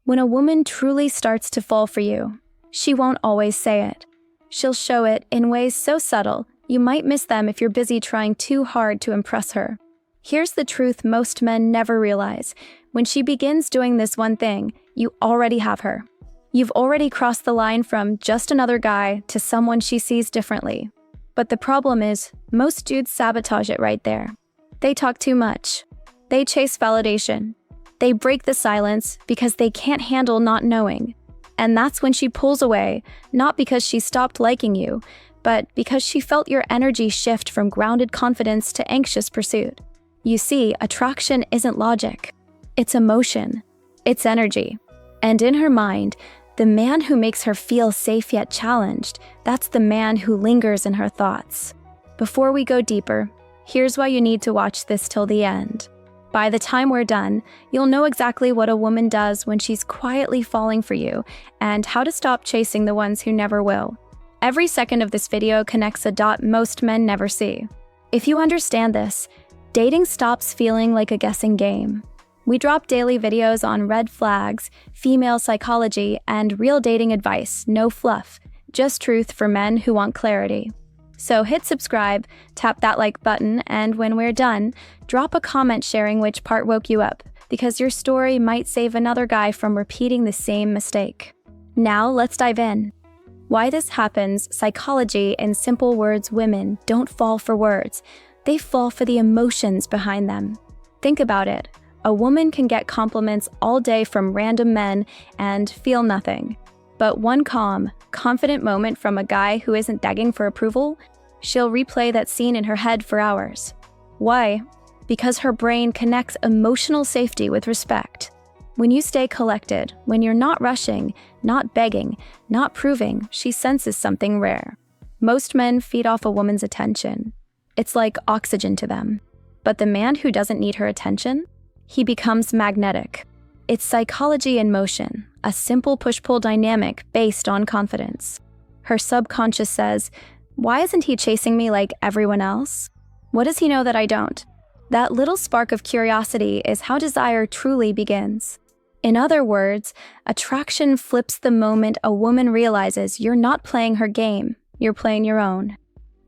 When a woman truly starts to fall for you, she won't always say it. She'll show it in ways so subtle, you might miss them if you're busy trying too hard to impress her. Here's the truth most men never realize. When she begins doing this one thing, you already have her. You've already crossed the line from just another guy to someone she sees differently. But the problem is, most dudes sabotage it right there. They talk too much. They chase validation. They break the silence because they can't handle not knowing. And that's when she pulls away, not because she stopped liking you, but because she felt your energy shift from grounded confidence to anxious pursuit. You see, attraction isn't logic. It's emotion. It's energy. And in her mind, the man who makes her feel safe yet challenged, that's the man who lingers in her thoughts. Before we go deeper, here's why you need to watch this till the end. By the time we're done, you'll know exactly what a woman does when she's quietly falling for you and how to stop chasing the ones who never will. Every second of this video connects a dot most men never see. If you understand this, dating stops feeling like a guessing game. We drop daily videos on red flags, female psychology, and real dating advice, no fluff, just truth for men who want clarity. So hit subscribe, tap that like button, and when we're done, drop a comment sharing which part woke you up, because your story might save another guy from repeating the same mistake. Now let's dive in. Why this happens, psychology, in simple words, women don't fall for words. They fall for the emotions behind them. Think about it. A woman can get compliments all day from random men and feel nothing. But one calm, confident moment from a guy who isn't begging for approval, she'll replay that scene in her head for hours. Why? Because her brain connects emotional safety with respect. When you stay collected, when you're not rushing, not begging, not proving, she senses something rare. Most men feed off a woman's attention. It's like oxygen to them. But the man who doesn't need her attention, he becomes magnetic. It's psychology in motion, a simple push-pull dynamic based on confidence. Her subconscious says, "Why isn't he chasing me like everyone else? What does he know that I don't?" That little spark of curiosity is how desire truly begins. In other words, attraction flips the moment a woman realizes you're not playing her game, you're playing your own.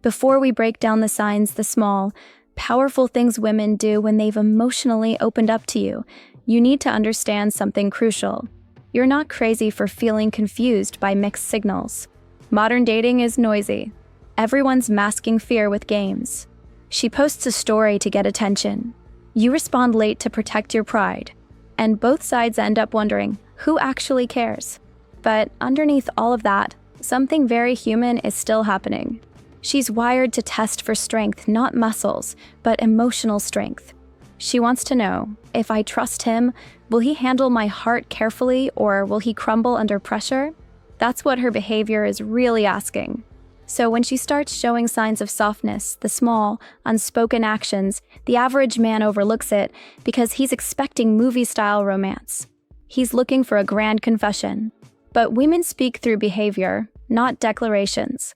Before we break down the signs, the small, powerful things women do when they've emotionally opened up to you, you need to understand something crucial. You're not crazy for feeling confused by mixed signals. Modern dating is noisy. Everyone's masking fear with games. She posts a story to get attention. You respond late to protect your pride. And both sides end up wondering, who actually cares? But underneath all of that, something very human is still happening. She's wired to test for strength, not muscles, but emotional strength. She wants to know, if I trust him, will he handle my heart carefully or will he crumble under pressure? That's what her behavior is really asking. So when she starts showing signs of softness, the small, unspoken actions, the average man overlooks it because he's expecting movie-style romance. He's looking for a grand confession. But women speak through behavior, not declarations.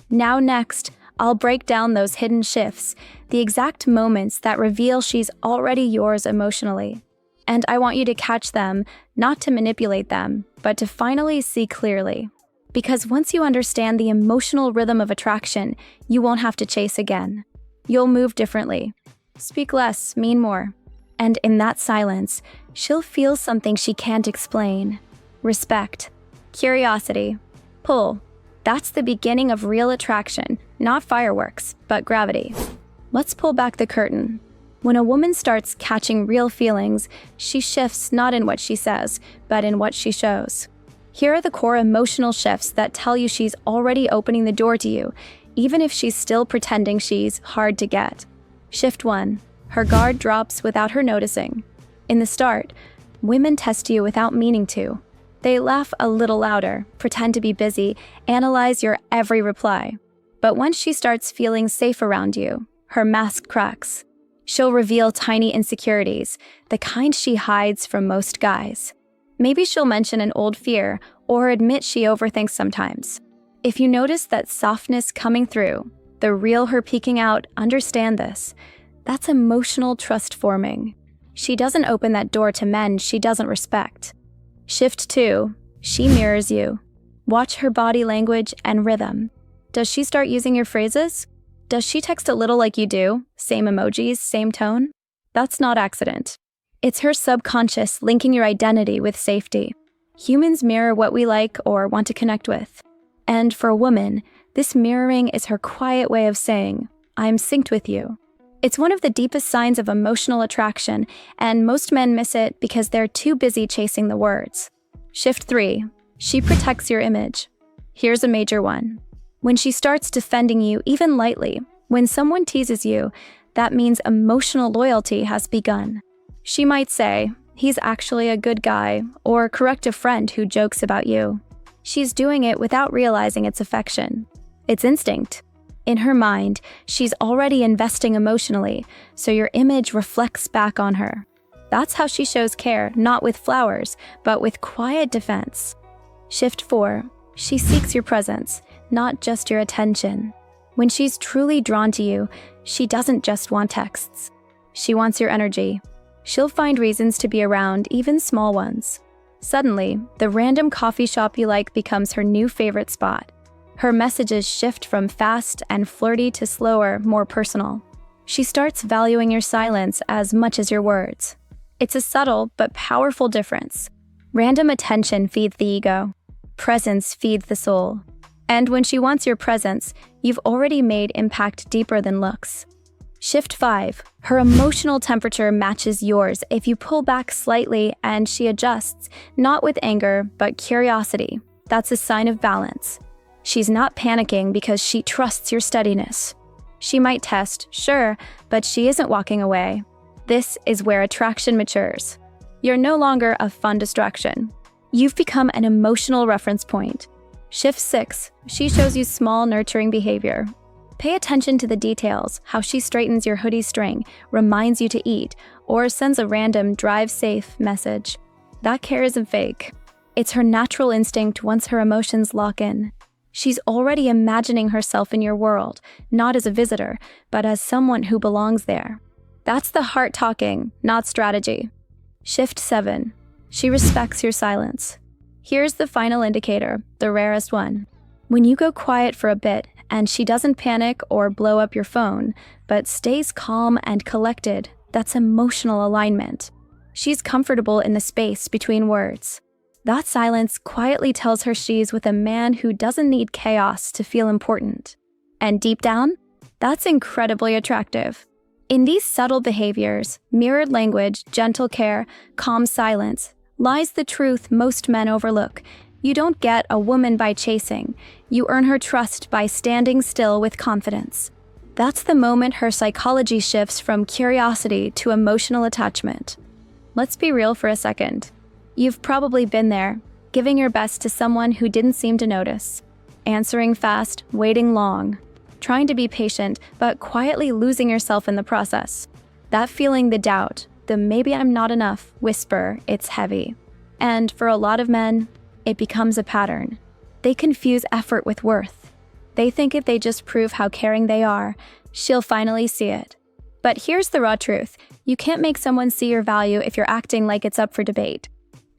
Now next, I'll break down those hidden shifts, the exact moments that reveal she's already yours emotionally. And I want you to catch them, not to manipulate them, but to finally see clearly. Because once you understand the emotional rhythm of attraction, you won't have to chase again. You'll move differently. Speak less, mean more. And in that silence, she'll feel something she can't explain. Respect, curiosity, pull. That's the beginning of real attraction, not fireworks, but gravity. Let's pull back the curtain. When a woman starts catching real feelings, she shifts not in what she says, but in what she shows. Here are the core emotional shifts that tell you she's already opening the door to you, even if she's still pretending she's hard to get. Shift 1. Her guard drops without her noticing. In the start, women test you without meaning to. They laugh a little louder, pretend to be busy, analyze your every reply. But once she starts feeling safe around you, her mask cracks. She'll reveal tiny insecurities, the kind she hides from most guys. Maybe she'll mention an old fear or admit she overthinks sometimes. If you notice that softness coming through, the real her peeking out, understand this. That's emotional trust forming. She doesn't open that door to men she doesn't respect. Shift 2. She mirrors you. Watch her body language and rhythm. Does she start using your phrases? Does she text a little like you do? Same emojis, same tone? That's not accident. It's her subconscious linking your identity with safety. Humans mirror what we like or want to connect with. And for a woman, this mirroring is her quiet way of saying, I'm synced with you. It's one of the deepest signs of emotional attraction, and most men miss it because they're too busy chasing the words. Shift 3. She protects your image. Here's a major one. When she starts defending you even lightly, when someone teases you, that means emotional loyalty has begun. She might say, he's actually a good guy, or correct a friend who jokes about you. She's doing it without realizing it's affection. It's instinct. In her mind, she's already investing emotionally, so your image reflects back on her. That's how she shows care, not with flowers, but with quiet defense. Shift 4. She seeks your presence, not just your attention. When she's truly drawn to you, she doesn't just want texts. She wants your energy. She'll find reasons to be around, even small ones. Suddenly, the random coffee shop you like becomes her new favorite spot. Her messages shift from fast and flirty to slower, more personal. She starts valuing your silence as much as your words. It's a subtle but powerful difference. Random attention feeds the ego. Presence feeds the soul. And when she wants your presence, you've already made impact deeper than looks. Shift 5. Her emotional temperature matches yours if you pull back slightly and she adjusts, not with anger, but curiosity. That's a sign of balance. She's not panicking because she trusts your steadiness. She might test, sure, but she isn't walking away. This is where attraction matures. You're no longer a fun distraction. You've become an emotional reference point. Shift 6. She shows you small, nurturing behavior. Pay attention to the details, how she straightens your hoodie string, reminds you to eat, or sends a random drive safe message. That care isn't fake. It's her natural instinct once her emotions lock in. She's already imagining herself in your world, not as a visitor, but as someone who belongs there. That's the heart talking, not strategy. Shift 7. She respects your silence. Here's the final indicator, the rarest one. When you go quiet for a bit and she doesn't panic or blow up your phone, but stays calm and collected, that's emotional alignment. She's comfortable in the space between words. That silence quietly tells her she's with a man who doesn't need chaos to feel important. And deep down, that's incredibly attractive. In these subtle behaviors, mirrored language, gentle care, calm silence, lies the truth most men overlook. You don't get a woman by chasing. You earn her trust by standing still with confidence. That's the moment her psychology shifts from curiosity to emotional attachment. Let's be real for a second. You've probably been there, giving your best to someone who didn't seem to notice. Answering fast, waiting long. Trying to be patient, but quietly losing yourself in the process. That feeling, the doubt, the maybe I'm not enough whisper, it's heavy. And for a lot of men, it becomes a pattern. They confuse effort with worth. They think if they just prove how caring they are, she'll finally see it. But here's the raw truth. You can't make someone see your value if you're acting like it's up for debate.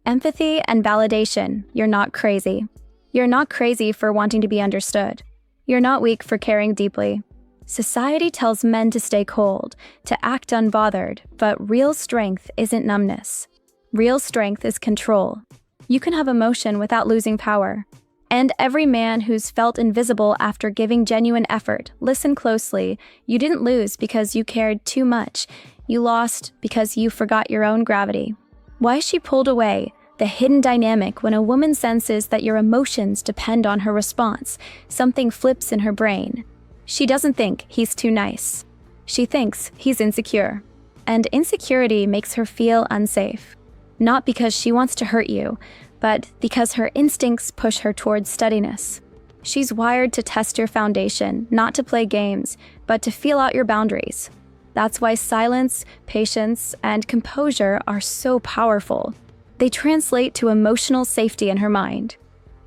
Empathy and validation, you're not crazy. You're not crazy for wanting to be understood. You're not weak for caring deeply. Society tells men to stay cold, to act unbothered, but real strength isn't numbness. Real strength is control. You can have emotion without losing power. And every man who's felt invisible after giving genuine effort, listen closely. You didn't lose because you cared too much. You lost because you forgot your own gravity. Why she pulled away? The hidden dynamic when a woman senses that your emotions depend on her response, something flips in her brain. She doesn't think he's too nice. She thinks he's insecure. And insecurity makes her feel unsafe. Not because she wants to hurt you, but because her instincts push her towards steadiness. She's wired to test your foundation, not to play games, but to feel out your boundaries. That's why silence, patience, and composure are so powerful. They translate to emotional safety in her mind.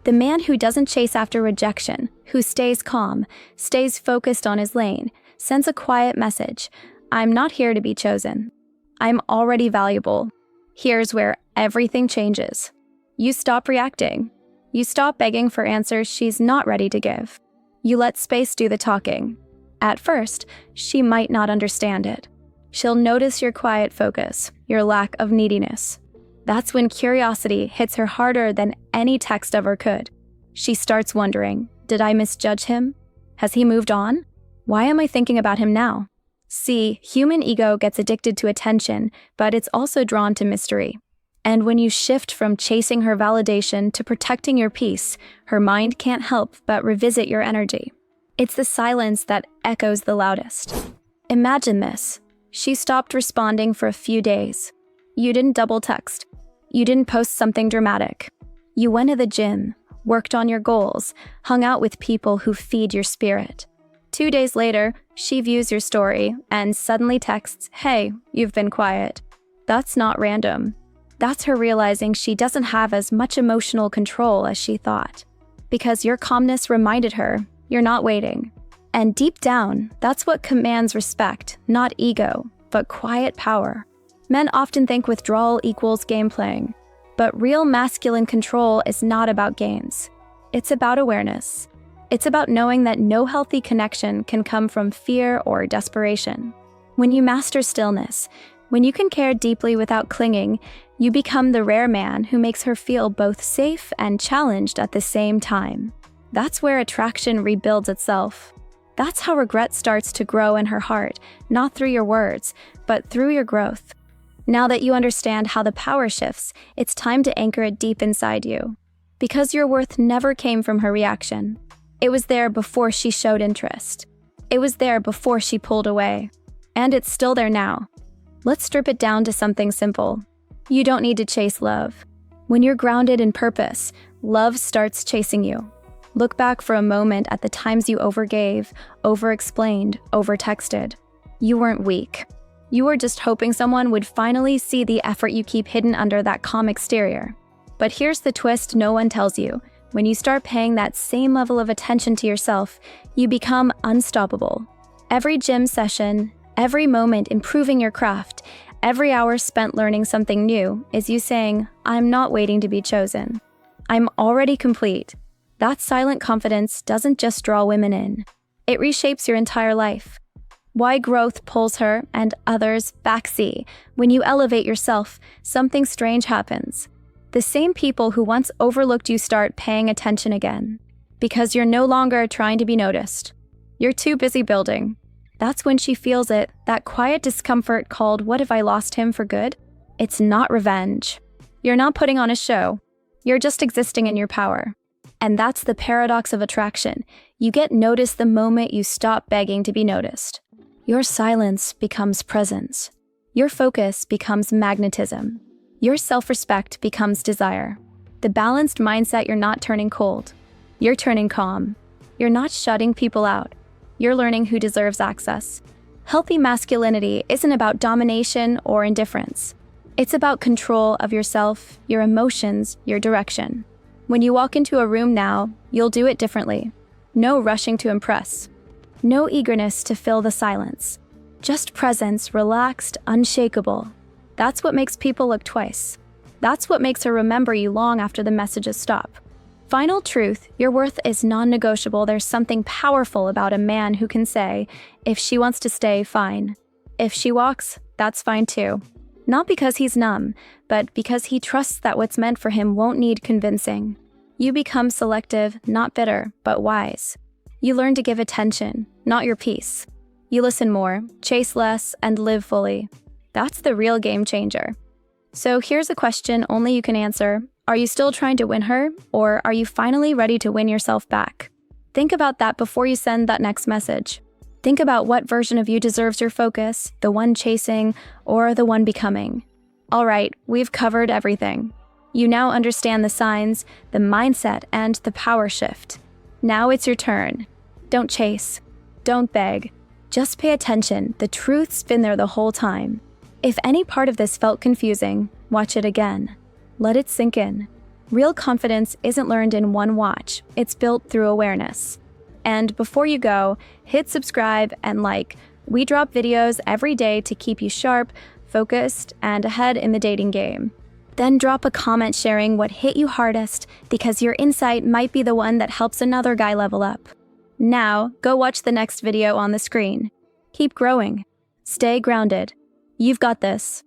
The man who doesn't chase after rejection, who stays calm, stays focused on his lane, sends a quiet message. I'm not here to be chosen. I'm already valuable. Here's where everything changes. You stop reacting. You stop begging for answers she's not ready to give. You let space do the talking. At first, she might not understand it. She'll notice your quiet focus, your lack of neediness. That's when curiosity hits her harder than any text ever could. She starts wondering, did I misjudge him? Has he moved on? Why am I thinking about him now? See, human ego gets addicted to attention, but it's also drawn to mystery. And when you shift from chasing her validation to protecting your peace, her mind can't help but revisit your energy. It's the silence that echoes the loudest. Imagine this. She stopped responding for a few days. You didn't double text. You didn't post something dramatic. You went to the gym, worked on your goals, hung out with people who feed your spirit. 2 days later, she views your story and suddenly texts, "Hey, you've been quiet." That's not random. That's her realizing she doesn't have as much emotional control as she thought. Because your calmness reminded her, you're not waiting. And deep down, that's what commands respect, not ego, but quiet power. Men often think withdrawal equals game playing, but real masculine control is not about games. It's about awareness. It's about knowing that no healthy connection can come from fear or desperation. When you master stillness, when you can care deeply without clinging, you become the rare man who makes her feel both safe and challenged at the same time. That's where attraction rebuilds itself. That's how regret starts to grow in her heart, not through your words, but through your growth. Now that you understand how the power shifts, it's time to anchor it deep inside you. Because your worth never came from her reaction. It was there before she showed interest. It was there before she pulled away. And it's still there now. Let's strip it down to something simple. You don't need to chase love. When you're grounded in purpose, love starts chasing you. Look back for a moment at the times you overgave, overexplained, overtexted. You weren't weak. You were just hoping someone would finally see the effort you keep hidden under that calm exterior. But here's the twist no one tells you. When you start paying that same level of attention to yourself, you become unstoppable. Every gym session, every moment improving your craft, every hour spent learning something new is you saying, I'm not waiting to be chosen. I'm already complete. That silent confidence doesn't just draw women in. It reshapes your entire life. Why growth pulls her and others backseat. When you elevate yourself, something strange happens. The same people who once overlooked you start paying attention again. Because you're no longer trying to be noticed. You're too busy building. That's when she feels it, that quiet discomfort called, what if I lost him for good? It's not revenge. You're not putting on a show. You're just existing in your power. And that's the paradox of attraction. You get noticed the moment you stop begging to be noticed. Your silence becomes presence. Your focus becomes magnetism. Your self-respect becomes desire. The balanced mindset, you're not turning cold. You're turning calm. You're not shutting people out. You're learning who deserves access. Healthy masculinity isn't about domination or indifference. It's about control of yourself, your emotions, your direction. When you walk into a room now, you'll do it differently. No rushing to impress. No eagerness to fill the silence. Just presence, relaxed, unshakable. That's what makes people look twice. That's what makes her remember you long after the messages stop. Final truth, your worth is non-negotiable. There's something powerful about a man who can say, if she wants to stay, fine. If she walks, that's fine too. Not because he's numb, but because he trusts that what's meant for him won't need convincing. You become selective, not bitter, but wise. You learn to give attention, not your peace. You listen more, chase less, and live fully. That's the real game changer. So here's a question only you can answer. Are you still trying to win her, or are you finally ready to win yourself back? Think about that before you send that next message. Think about what version of you deserves your focus, the one chasing, or the one becoming. All right, we've covered everything. You now understand the signs, the mindset, and the power shift. Now it's your turn. Don't chase. Don't beg. Just pay attention. The truth's been there the whole time. If any part of this felt confusing, watch it again. Let it sink in. Real confidence isn't learned in one watch. It's built through awareness. And before you go, hit subscribe and like. We drop videos every day to keep you sharp, focused, and ahead in the dating game. Then drop a comment sharing what hit you hardest, because your insight might be the one that helps another guy level up. Now, go watch the next video on the screen. Keep growing. Stay grounded. You've got this.